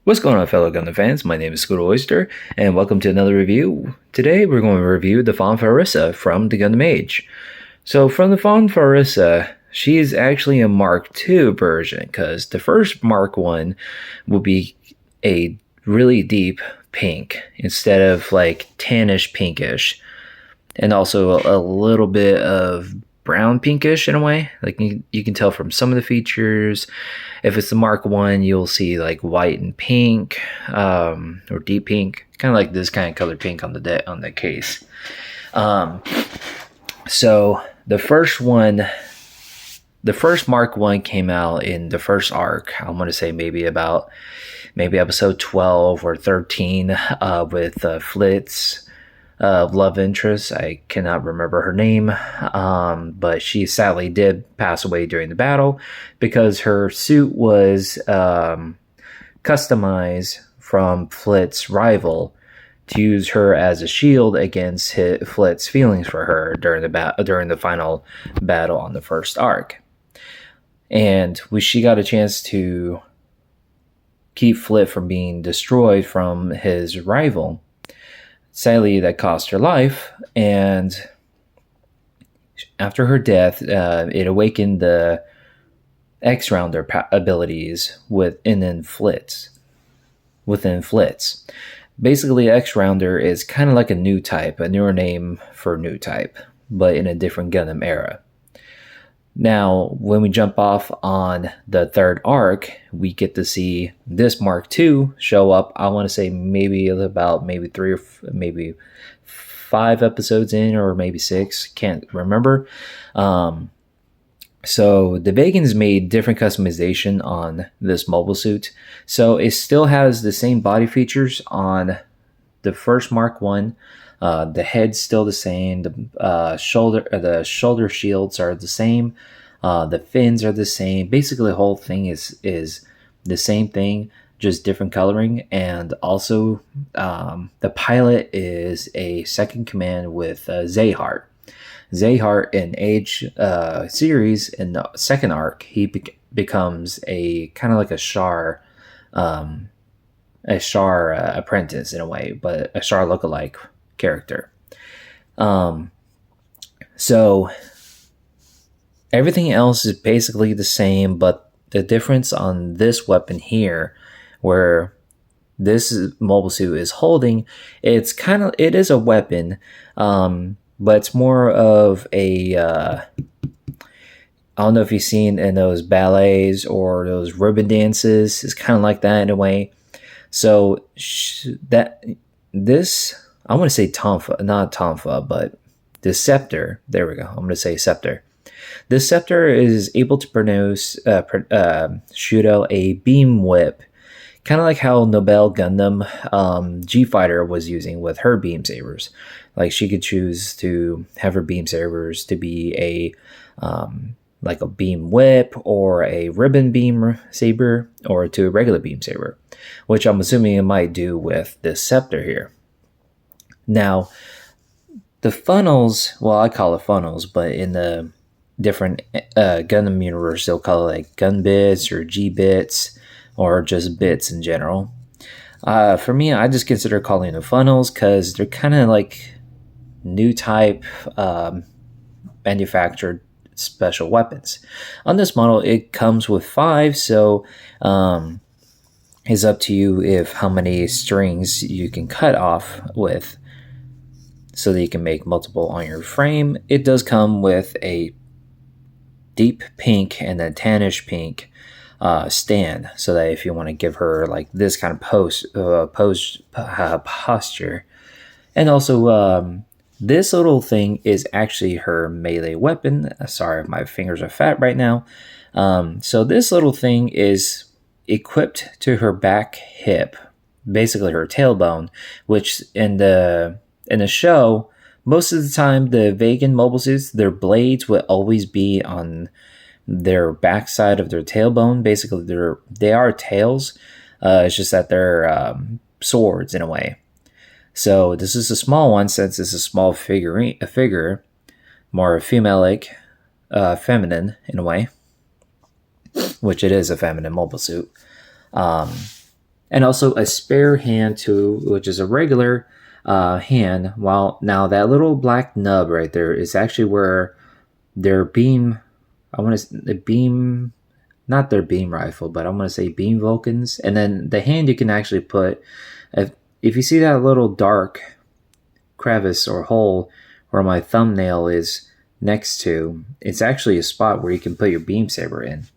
What's going on, fellow Gundam fans? My name is Scooter Oyster, and welcome to another review. Today, we're going to review the Fawn Farsia from the Gundam Age. So, from the Fawn Farsia, she is actually a Mark II version, because the first Mark I will be a really deep pink instead of like tannish pinkish, and also a little bit of brown pinkish in a way. Like you can tell from some of the features. If it's the Mark One, you'll see like white and pink, or deep pink, kind of like this kind of color pink on the case. Um, so the first Mark One came out in the first arc. I want to say maybe episode 12 or 13, with Flitz, love interest. I cannot remember her name, but she sadly did pass away during the battle because her suit was customized from Flitz's rival to use her as a shield against Flitz's feelings for her during the final battle on the first arc. And she got a chance to keep Flit from being destroyed from his rival. Sadly, that cost her life, and after her death, it awakened the X-Rounder abilities within Flitz. Basically, X-Rounder is kind of like a new type, a newer name for new type, but in a different Gundam era. Now, when we jump off on the third arc, we get to see this Mark II show up. I want to say maybe 3 or maybe 5 episodes in, or maybe 6. Can't remember. So the Vegans made different customization on this mobile suit. So it still has the same body features on the first Mark One. The head's still the same. The shoulder shields are the same. The fins are the same. Basically, the whole thing is the same thing, just different coloring. And also, the pilot is a second command with Zayhart. Zayhart in Age series in the second arc, he becomes a kind of like a Char apprentice in a way, but a Char lookalike character. So everything else is basically the same, but the difference on this weapon here, where this mobile suit is holding, it is a weapon, but it's more of a I don't know if you've seen in those ballets or those ribbon dances. It's kind of like that in a way. So this, I want to say Tonfa, not Tonfa, but the scepter. There we go. I'm going to say scepter. This scepter is able to shoot out a beam whip, kind of like how Nobel Gundam G Fighter was using with her beam sabers. Like she could choose to have her beam sabers to be like a beam whip or a ribbon beam saber, or to a regular beam saber, which I'm assuming it might do with this scepter here. Now, the funnels, well, I call it funnels, but in the different Gundam universe, they'll call it like gun bits or G bits, or just bits in general. For me, I just consider calling them funnels because they're kind of like new type manufactured special weapons. On this model, it comes with 5, so it's up to you if how many strings you can cut off with, so that you can make multiple on your frame. It does come with a deep pink and a tannish pink stand, so that if you want to give her like this kind of posture. And also, this little thing is actually her melee weapon. Sorry if my fingers are fat right now. So this little thing is equipped to her back hip, basically her tailbone, which in the show, most of the time the Vegan mobile suits, their blades would always be on their backside of their tailbone. Basically, they are tails. It's just that they're swords in a way. So this is a small one, since it's a small figure, more female-like, feminine in a way, which it is a feminine mobile suit. and also a spare hand too, which is a regular hand. While now that little black nub right there is actually where their beam, I want to the beam, not their beam rifle, but I'm going to say beam Vulcans. And then the hand you can actually put, if you see that little dark crevice or hole where my thumbnail is next to, it's actually a spot where you can put your beam saber in,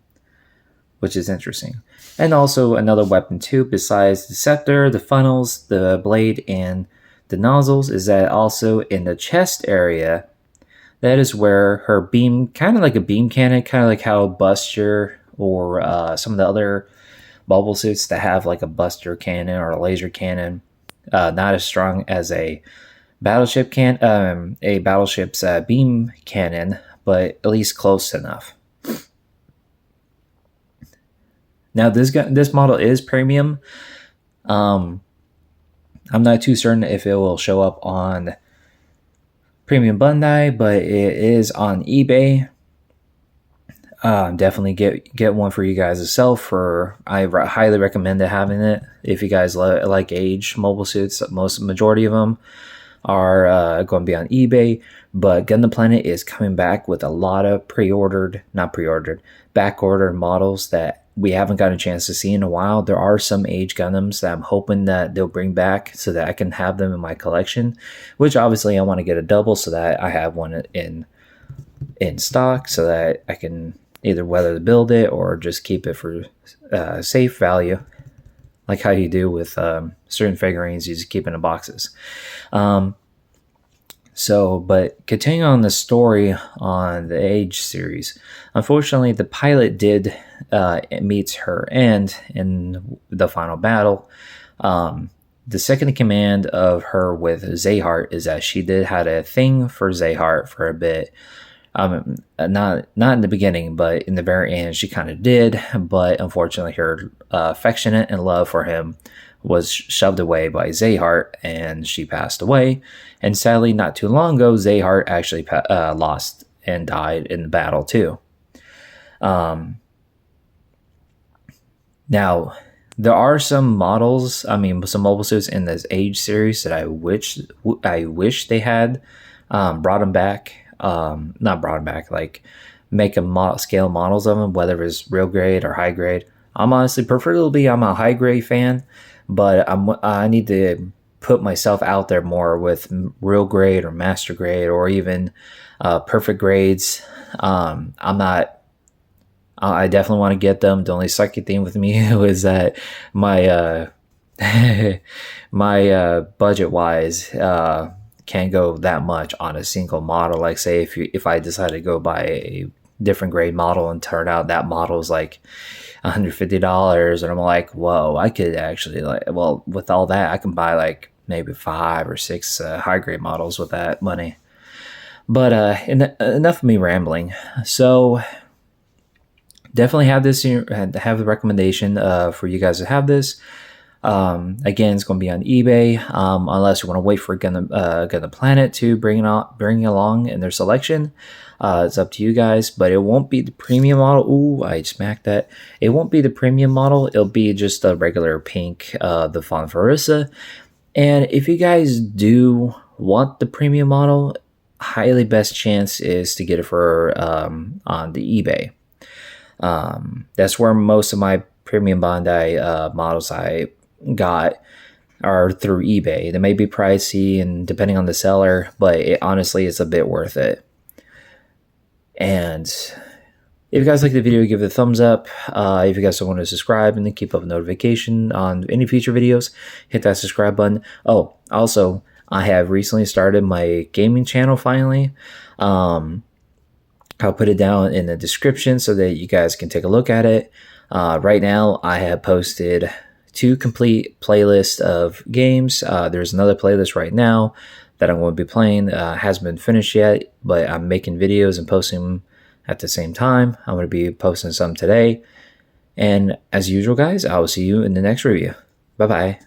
which is interesting. And also another weapon too, besides the scepter, the funnels, the blade, and the nozzles, is that also in the chest area, that is where her beam, kind of like a beam cannon, kind of like how Buster or some of the other bubble suits that have like a Buster cannon or a laser cannon, not as strong as a battleship's beam cannon, but at least close enough. Now this model is premium. I'm not too certain if it will show up on Premium Bandai, but it is on eBay. Definitely get one for you guys to sell for. I highly recommend having it if you guys like age mobile suits. Majority of them are going to be on eBay, but Gundam Planet is coming back with a lot of back-ordered models that we haven't gotten a chance to see in a while. There are some age Gundams that I'm hoping that they'll bring back so that I can have them in my collection, which obviously I want to get a double so that I have one in stock so that I can either whether to build it or just keep it for safe value, like how you do with certain figurines you just keep in the boxes. But continuing on the story on the Age series, unfortunately, the pilot did meet her end in the final battle. The second in command of her with Zayhart is that she did had a thing for Zayhart for a bit. Not in the beginning, but in the very end, she kind of did. But unfortunately, her affectionate and love for him was shoved away by Zayhart, and she passed away. And sadly, not too long ago, Zayhart actually lost and died in the battle too. Now, there are some models, some mobile suits in this Age series that I wish they had brought them back. Not brought them back, like make scale models of them, whether it's real grade or high grade. I'm honestly, preferably, I'm a high grade fan, but I need to put myself out there more with real grade or master grade or even perfect grades. I definitely want to get them. The only sucky thing with me is that my my budget wise can't go that much on a single model. Like say if I decide to go buy a different grade model and turn out that model is like $150, and I'm like, whoa, I could actually with all that I can buy like maybe 5 or 6 high grade models with that money. But enough of me rambling. So definitely have the recommendation for you guys to have this. Again, it's going to be on eBay, unless you want to wait for Gundam Planet to bring along in their selection. It's up to you guys, but it won't be the premium model. Ooh, I smacked that. It won't be the premium model. It'll be just a regular pink, the Fawn Farsia. And if you guys do want the premium model, highly best chance is to get it for on the eBay. That's where most of my premium Bandai models I got are through eBay. They may be pricey and depending on the seller, but honestly, it's a bit worth it. And if you guys like the video, give it a thumbs up. If you guys want to subscribe and then keep up a notification on any future videos, hit that subscribe button. Oh, also, I have recently started my gaming channel finally. I'll put it down in the description so that you guys can take a look at it. Right now, I have posted 2 complete playlists of games. There's another playlist right now that I'm going to be playing. Hasn't been finished yet, but I'm making videos and posting them at the same time. I'm going to be posting some today. And as usual, guys, I will see you in the next review. Bye-bye.